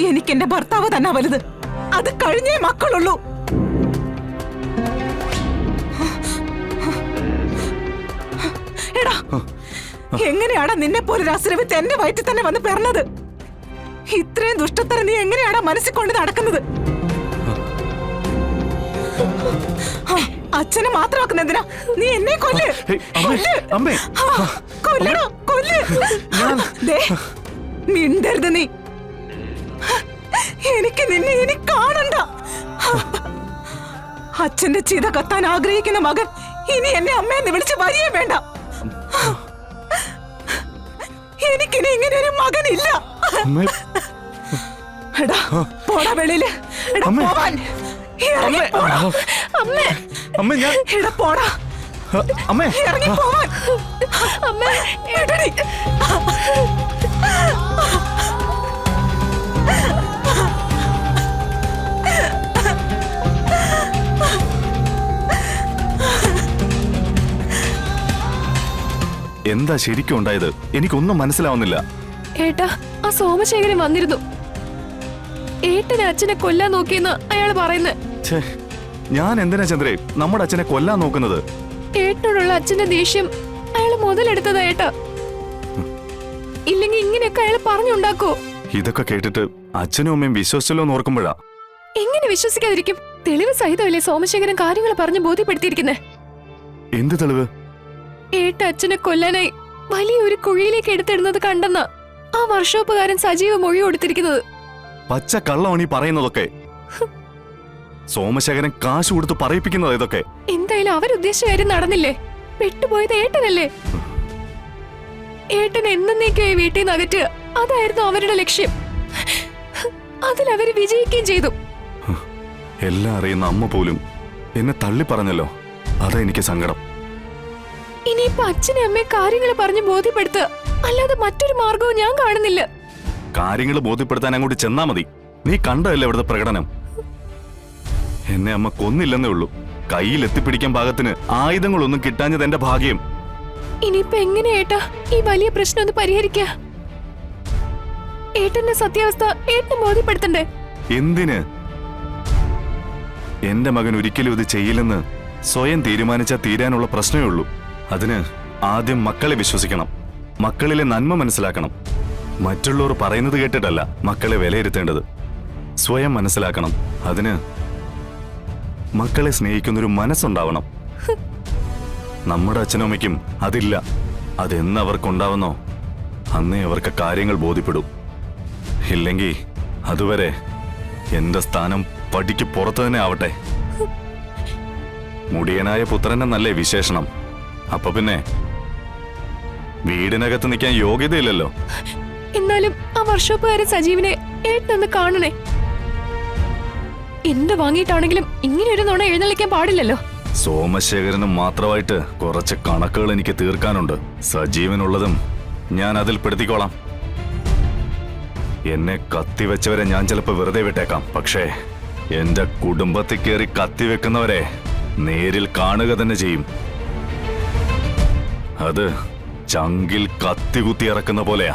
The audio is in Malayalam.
എനിക്ക് എന്റെ ഭർത്താവ് തന്നെ വലുത്. അത് കഴിഞ്ഞേ മക്കളുള്ളൂ. എടാ, എങ്ങനെയാടാ നിന്നെ പോലൊരു അസുരവിത്ത് എന്റെ വയറ്റിൽ തന്നെ വന്ന് പിറന്നത്? ഇത്രയും ദുഷ്ടത്തരം നീ എങ്ങനെയാടാ മനസ്സിൽ കൊണ്ട് നടക്കുന്നത്? അച്ഛനെ മാത്രമാക്കുന്ന എന്തിനാ? നീ എന്നെ കൊല്ല്. കൊല്ലണോ? കൊല്ല്. മിണ്ടരുത് നീ. എനിക്ക് നിന്നെ ഇനി കാണണ്ട. അച്ഛന്റെ ചിത കത്താൻ ആഗ്രഹിക്കുന്ന മകൻ ഇനി എന്നെ അമ്മയെന്ന് വിളിച്ച് വരികയും വേണ്ട. എനിക്കിനി ഇങ്ങനെ ഒരു മകനില്ല. എടാ പോടാ വെളിയില്. എടാ പോവാൻ. എടാ പോടാ. ഇറങ്ങി പോവാൻ. എടടി. എന്താ ശരിക്കും ഉണ്ടായത്? എനിക്കൊന്നും മനസ്സിലാവുന്നില്ല. ഏട്ടാ, ആ സോമശേഖരൻ വന്നിരുന്നു. ഏട്ടനെ അച്ഛനെ കൊല്ലാൻ നോക്കിയെന്ന് അയാൾ പറയുന്നത്. ഞാൻ എന്തിനാ ചന്ദ്രേ നമ്മുടെ അച്ഛനെ കൊല്ലാൻ നോക്കുന്നത്? ഏട്ടനോടുള്ള അച്ഛന്റെ ദേഷ്യം അയാൾ മുതലെടുത്തതാ ഏട്ടാ. ഇല്ലെങ്കിൽ ഇങ്ങനെയൊക്കെ അയാൾ പറഞ്ഞുണ്ടാക്കോ? ഇതൊക്കെ കേട്ടിട്ട് അച്ഛനും അമ്മയും വിശ്വസിച്ചല്ലോ എന്ന് ഓർക്കുമ്പോഴാ. എങ്ങനെ വിശ്വസിക്കാതിരിക്കും? തെളിവ് സഹിതമല്ലേ സോമശേഖരൻ കാര്യങ്ങൾ പറഞ്ഞ് ബോധ്യപ്പെടുത്തിയിരിക്കുന്നേ. എന്ത് തെളിവ്? ഏട്ട അച്ഛനെ കൊല്ലാനായി വലിയൊരു കുഴിയിലേക്ക് എടുത്തിടുന്നത് കണ്ടെന്ന ആ വർഷോപ്പുകാരൻ സജീവ മൊഴി കൊടുത്തിരിക്കുന്നത്. പച്ച കള്ളമാണ് ഈ പറയുന്നതൊക്കെ. സോമശേഖരൻ കാശ് കൊടുത്ത് പറയിപ്പിക്കുന്നത് ഇതൊക്കെ. എന്തായാലും അവരുദ്ദേശിച്ച കാര്യം നടന്നില്ലേ? പെട്ടുപോയത് ഏട്ടനല്ലേ? ഏട്ടൻ എന്നേക്കായി വീട്ടിൽ നിന്ന് അകറ്റുക, അതായിരുന്നു അവരുടെ ലക്ഷ്യം. അതിൽ അവര് വിജയിക്കുകയും ചെയ്തു. എല്ലാം അറിയുന്ന അമ്മ പോലും എന്നെ തള്ളി പറഞ്ഞല്ലോ. അതാ എനിക്ക് സങ്കടം. ഇനിയിപ്പോ അച്ഛനെ അമ്മയെ കാര്യങ്ങൾ പറഞ്ഞ് ബോധ്യപ്പെടുത്തുക, അല്ലാതെ മറ്റൊരു മാർഗവും ഞാൻ കാണുന്നില്ല. കാര്യങ്ങൾ ബോധ്യപ്പെടുത്താൻ അങ്ങോട്ട് ചെന്നാ മതി. നീ കണ്ടതല്ലേ ഇവിടുത്തെ പ്രകടനം? എന്നെ അമ്മ കൊന്നില്ലെന്നേ ഉള്ളൂ. കയ്യിൽ എത്തിപ്പിടിക്കാൻ പാകത്തിന് ആയുധങ്ങളൊന്നും കിട്ടാഞ്ഞത് എന്റെ ഭാഗ്യം. ഇനിയിപ്പോ എങ്ങനെയാ ഏട്ടാ ഈ വലിയ പ്രശ്നം ഒന്ന് പരിഹരിക്കുക? ഏട്ടന്റെ സത്യാവസ്ഥ ഏട്ടനെ ബോധ്യപ്പെടുത്തണ്ടേ? എന്തിന്? എന്റെ മകൻ ഒരിക്കലും ഇത് ചെയ്യില്ലെന്ന് സ്വയം തീരുമാനിച്ചാൽ തീരാനുള്ള പ്രശ്നമേ ഉള്ളൂ. അതിന് ആദ്യം മക്കളെ വിശ്വസിക്കണം, മക്കളിലെ നന്മ മനസ്സിലാക്കണം. മറ്റുള്ളവർ പറയുന്നത് കേട്ടിട്ടല്ല മക്കളെ വിലയിരുത്തേണ്ടത്, സ്വയം മനസ്സിലാക്കണം. അതിന് മക്കളെ സ്നേഹിക്കുന്നൊരു മനസ്സുണ്ടാവണം. നമ്മുടെ അച്ഛനും അമ്മയ്ക്കും അതില്ല. അതെന്ന് അവർക്കുണ്ടാവുന്നോ അന്നേ അവർക്ക് കാര്യങ്ങൾ ബോധ്യപ്പെടും. ഇല്ലെങ്കിൽ അതുവരെ എന്റെ സ്ഥാനം പടിക്ക് പുറത്തു തന്നെ ആവട്ടെ. മുടിയനായ പുത്രനെന്നല്ലേ വിശേഷണം. അപ്പൊ പിന്നെ വീടിനകത്ത് നിൽക്കാൻ യോഗ്യതയില്ലല്ലോ. എന്നാലും ആ വർഷോപ്പുകാരൻ സജീവിനെ ഏട്ടനൊന്ന് കാണണേ. എന്ത് വാങ്ങിയിട്ടാണെങ്കിലും ഇങ്ങനെ ഒരു നുണ എഴുന്നള്ളിക്കാൻ പാടില്ലല്ലോ. സോമശേഖരനും മാത്രമായിട്ട് കുറച്ച് കണക്കുകൾ എനിക്ക് തീർക്കാനുണ്ട്. സജീവനുള്ളതും ഞാൻ അതിൽ പെടുത്തിക്കോളാം. എന്നെ കത്തിവെച്ചവരെ ഞാൻ ചിലപ്പോ വെറുതെ വിട്ടേക്കാം. പക്ഷേ എന്റെ കുടുംബത്തിൽ കയറി കത്തിവെക്കുന്നവരെ നേരിൽ കാണുക തന്നെ ചെയ്യും. അത് ചങ്കിൽ കത്തികുത്തി ഇറക്കുന്ന പോലെയാ.